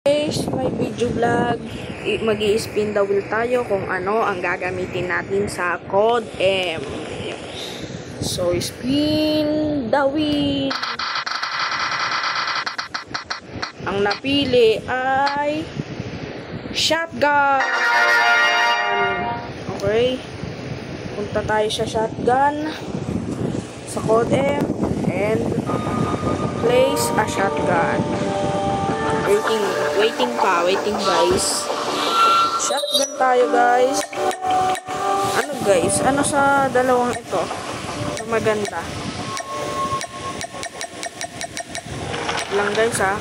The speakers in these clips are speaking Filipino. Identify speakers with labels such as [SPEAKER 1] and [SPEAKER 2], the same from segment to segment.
[SPEAKER 1] Guys, may video vlog. Mag-i-spin the wheel tayo kung ano ang gagamitin natin sa Code M. So, spin the wheel. Ang napili ay shotgun. Okay. Punta tayo sa shotgun sa Code M and place a shotgun. Waiting guys. Shotgun tayo guys. Ano guys? Ano sa dalawang ito? Ang maganda. Lang guys ha.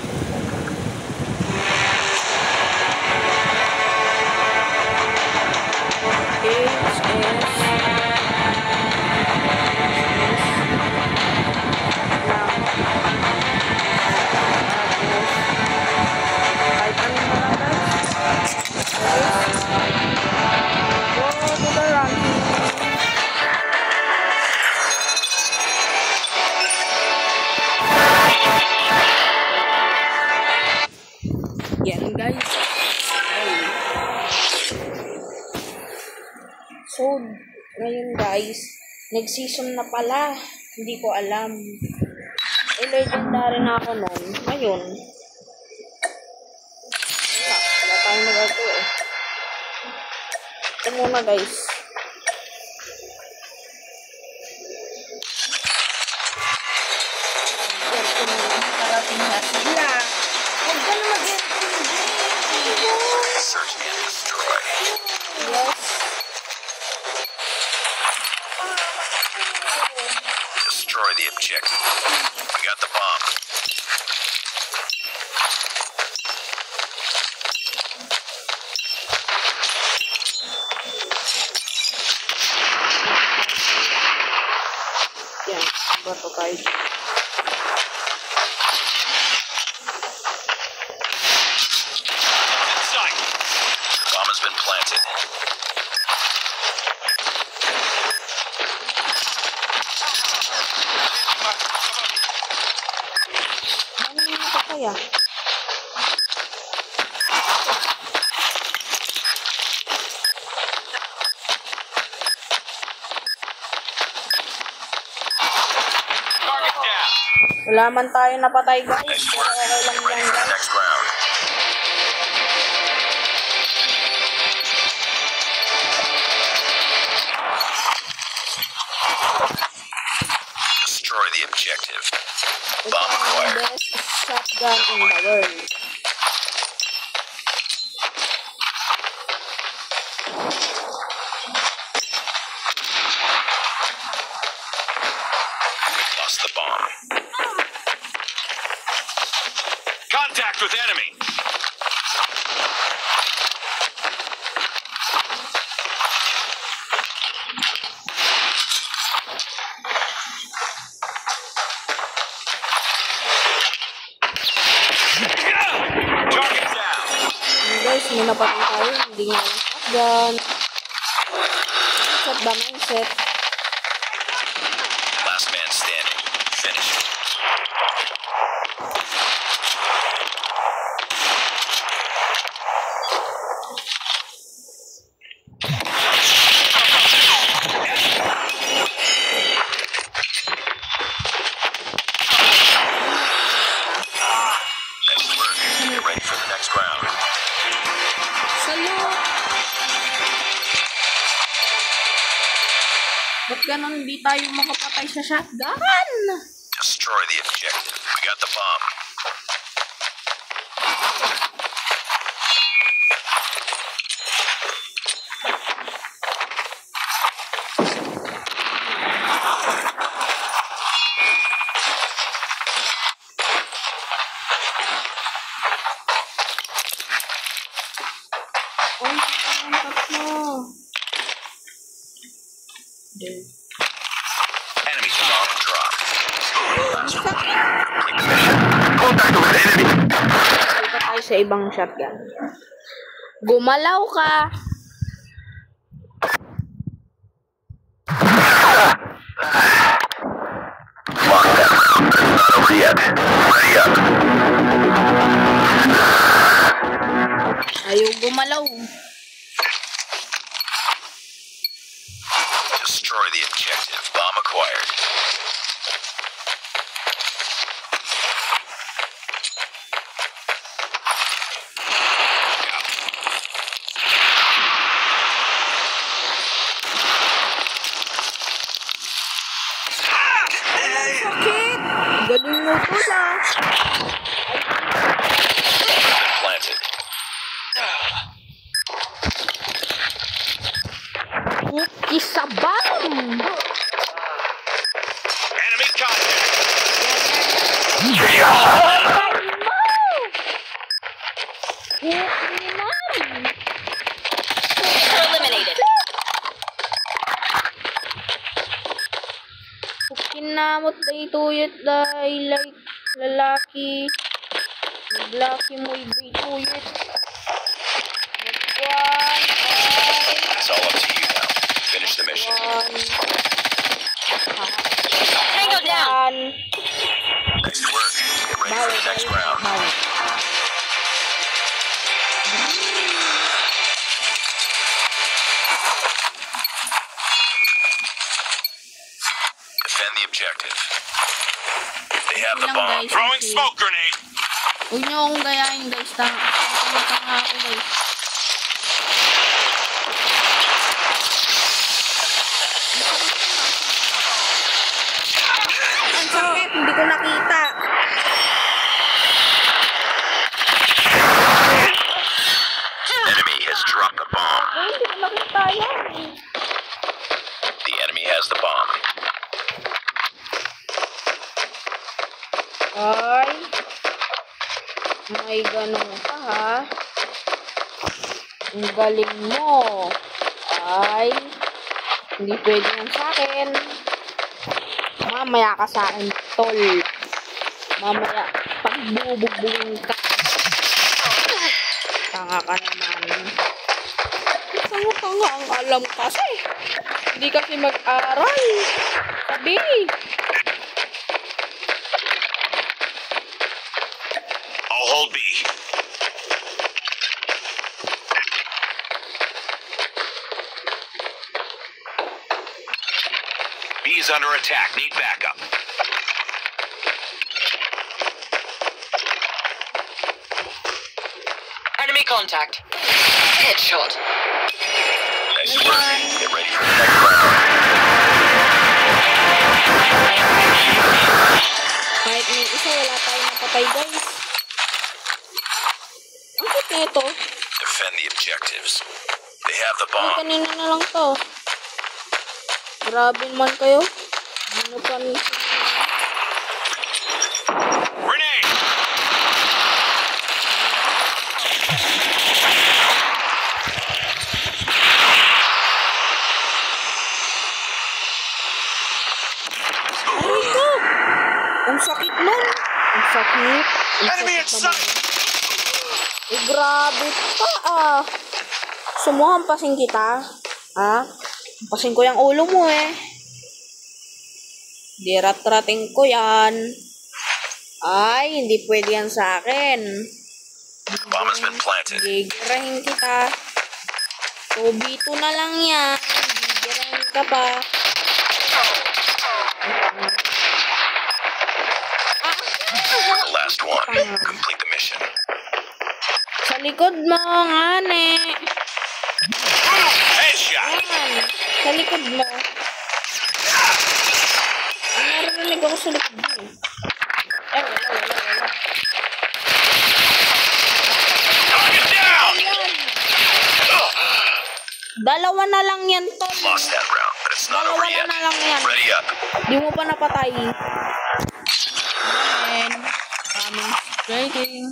[SPEAKER 1] Yan guys. So, ngayon guys, nag-season na pala. Hindi ko alam. Legendary na ako noon. Ngayon, wala tayong magagawa eh. Ito muna guys. Parating na sila. Huwag ka na
[SPEAKER 2] Search and destroy.
[SPEAKER 1] Yes.
[SPEAKER 2] Destroy the objective. We got the bomb.
[SPEAKER 1] Yan. Bato tayo.
[SPEAKER 2] Bomb has been planted.
[SPEAKER 1] Ano pa kaya?
[SPEAKER 2] Target down.
[SPEAKER 1] Wala man tayo napatay guys.
[SPEAKER 2] Nice
[SPEAKER 1] Pero
[SPEAKER 2] work.
[SPEAKER 1] okay lang
[SPEAKER 2] Ready
[SPEAKER 1] yan
[SPEAKER 2] for the
[SPEAKER 1] guys.
[SPEAKER 2] next round. Destroy the objective.
[SPEAKER 1] Ito
[SPEAKER 2] Bomb
[SPEAKER 1] ang
[SPEAKER 2] acquired.
[SPEAKER 1] best shotgun in the world.
[SPEAKER 2] Lost the bomb. Contact with enemy. Target down.
[SPEAKER 1] Guys, may napatay tayo. Hindi nga yung shotgun. Mindset ba? Mindset.
[SPEAKER 2] Last man standing. Finish. Nice work. Get ready for the next round.
[SPEAKER 1] Sayo! Ba't ganun hindi tayo makapatay sa shotgun?
[SPEAKER 2] Destroy the objective. We got the bomb.
[SPEAKER 1] Uy, ang tatlo. Dude.
[SPEAKER 2] Enemy bomb dropped. Last one.
[SPEAKER 1] Iba tayo sa ibang shotgun. Gumalaw ka!
[SPEAKER 2] Not over yet. Ready up.
[SPEAKER 1] gumalaw.
[SPEAKER 2] Destroy the objective. Bomb acquired.
[SPEAKER 1] Sakit! Galing mo po lang.
[SPEAKER 2] Planted.
[SPEAKER 1] Cookie sa bomb!
[SPEAKER 2] Enemy contact.
[SPEAKER 1] Cookie man!
[SPEAKER 3] Eliminated.
[SPEAKER 1] Kinamot na ituyot dahil like lalaki. Naglaki mo ituyot. Nagwan ay
[SPEAKER 2] It's all up to you now. Finish the mission.
[SPEAKER 3] Tango down.
[SPEAKER 2] Nice work. Get ready for the next round. Defend the objective. They have the
[SPEAKER 1] Lang,
[SPEAKER 2] bomb.
[SPEAKER 1] guys,
[SPEAKER 2] Throwing
[SPEAKER 1] okay.
[SPEAKER 2] smoke grenade.
[SPEAKER 1] Huwag niyo akong gayahin guys. Tanga ako guys. Ang sakit, hindi ko nakita.
[SPEAKER 2] Enemy has dropped the bomb.
[SPEAKER 1] Ay, hindi ko nakita yan.
[SPEAKER 2] The enemy has the bomb.
[SPEAKER 1] Ay, may ganun ka ha. Ang galing mo. Ay, hindi pwede yan sa akin. Mamaya ka sa akin, tol. Mamaya, pagbubugbugin ka. Tanga ka naman. Tanga ang alam kasi. Hindi kasi mag-aral. Sabi.
[SPEAKER 2] I'll hold B. B is under attack. Need backup.
[SPEAKER 3] Enemy contact. Headshot.
[SPEAKER 2] Nice work. Get ready for the next round.
[SPEAKER 1] Kahit may isa, wala tayong napatay, guys. Ang cute na ito.
[SPEAKER 2] Defend the objectives. They have the
[SPEAKER 1] Ay,
[SPEAKER 2] bomb.
[SPEAKER 1] kanina na lang to. Grabe naman kayo. Ano pa minsan?
[SPEAKER 2] Grenade!
[SPEAKER 1] Aray ko! Ang sakit nun. Ang sakit. Ang
[SPEAKER 2] Enemy in
[SPEAKER 1] sakit naman.
[SPEAKER 2] sight!
[SPEAKER 1] Eh, grabe pa ah. Sumuhampasin kita. Ha? Hampasin ko yung ulo mo eh. Dirat-rating ko yan. Ay, hindi pwede yan sa akin.
[SPEAKER 2] Bomb has been planted.
[SPEAKER 1] Gigirahin kita. 2v2 na lang yan. Gigirahin ka pa.
[SPEAKER 2] The last one. Complete the mission.
[SPEAKER 1] Sa likod mo, ngane.
[SPEAKER 2] Headshot!
[SPEAKER 1] Ayan. Sa likod mo. Narinig ako sa likod mo. Ay, wala.
[SPEAKER 2] Target down!
[SPEAKER 1] Ayan. Dalawa na lang yan, Tol.
[SPEAKER 2] Lost that round, but it's not over
[SPEAKER 1] Dalawa
[SPEAKER 2] yet.
[SPEAKER 1] na lang yan.
[SPEAKER 2] Ready up.
[SPEAKER 1] Di mo pa napatay. Ayan. Coming trading.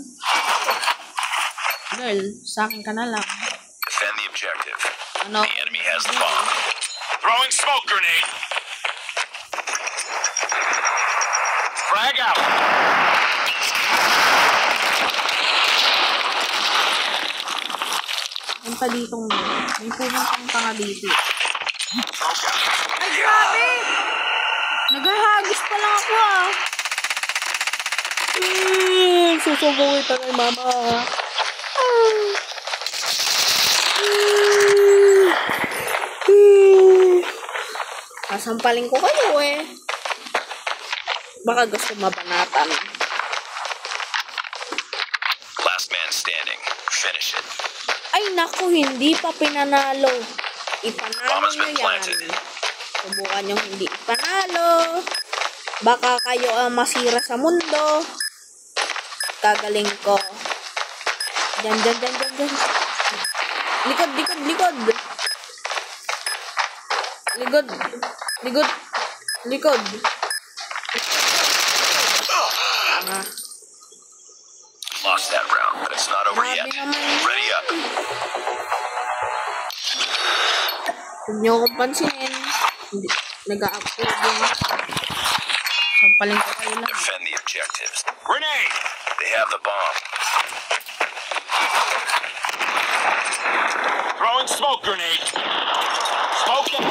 [SPEAKER 1] Girl, sa akin ka na lang.
[SPEAKER 2] Defend the objective.
[SPEAKER 1] Ano?
[SPEAKER 2] The enemy has the bomb. Throwing smoke grenade. Frag out.
[SPEAKER 1] Punta ditong may pupuntang tanga dito. Ay, grabe! Naghahagis pa lang ako ah. Susubo kita kay mama. Sasampalin ko kayo eh. Baka gusto mabanatan.
[SPEAKER 2] Last man standing. Finish it.
[SPEAKER 1] Ay naku, hindi pa pinanalo. Ipanalo
[SPEAKER 2] Bomb has
[SPEAKER 1] nyo
[SPEAKER 2] been
[SPEAKER 1] yan.
[SPEAKER 2] planted.
[SPEAKER 1] Subukan nyo hindi ipanalo. Baka kayo ang masira sa mundo. Kagaling ko. Dyan. Likod. Likod. Tama.
[SPEAKER 2] Lost that round, but it's not over
[SPEAKER 1] Grabe
[SPEAKER 2] yet.
[SPEAKER 1] naman.
[SPEAKER 2] Ready up.
[SPEAKER 1] Huwag niyo akong pansinin. Hindi. Nag-a-upload din. Sampaling ko kayo lang.
[SPEAKER 2] Defend the objectives. Grenade! They have the bomb.
[SPEAKER 4] Throwing smoke grenade. Smoking.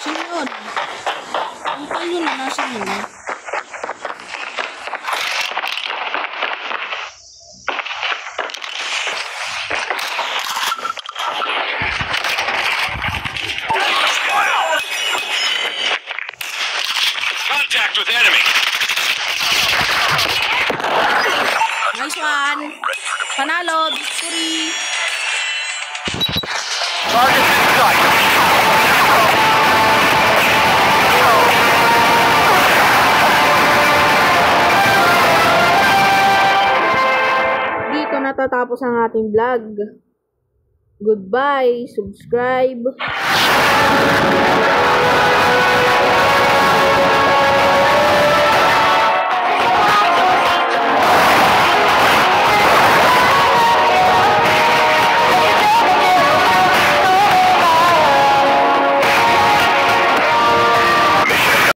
[SPEAKER 1] Sino yun? Ang kayo na nasa yun.
[SPEAKER 4] Contact with enemy.
[SPEAKER 1] Nice one. Panalo. Victory.
[SPEAKER 4] Target in sight.
[SPEAKER 1] Dito natatapos ang ating vlog. Goodbye. Subscribe.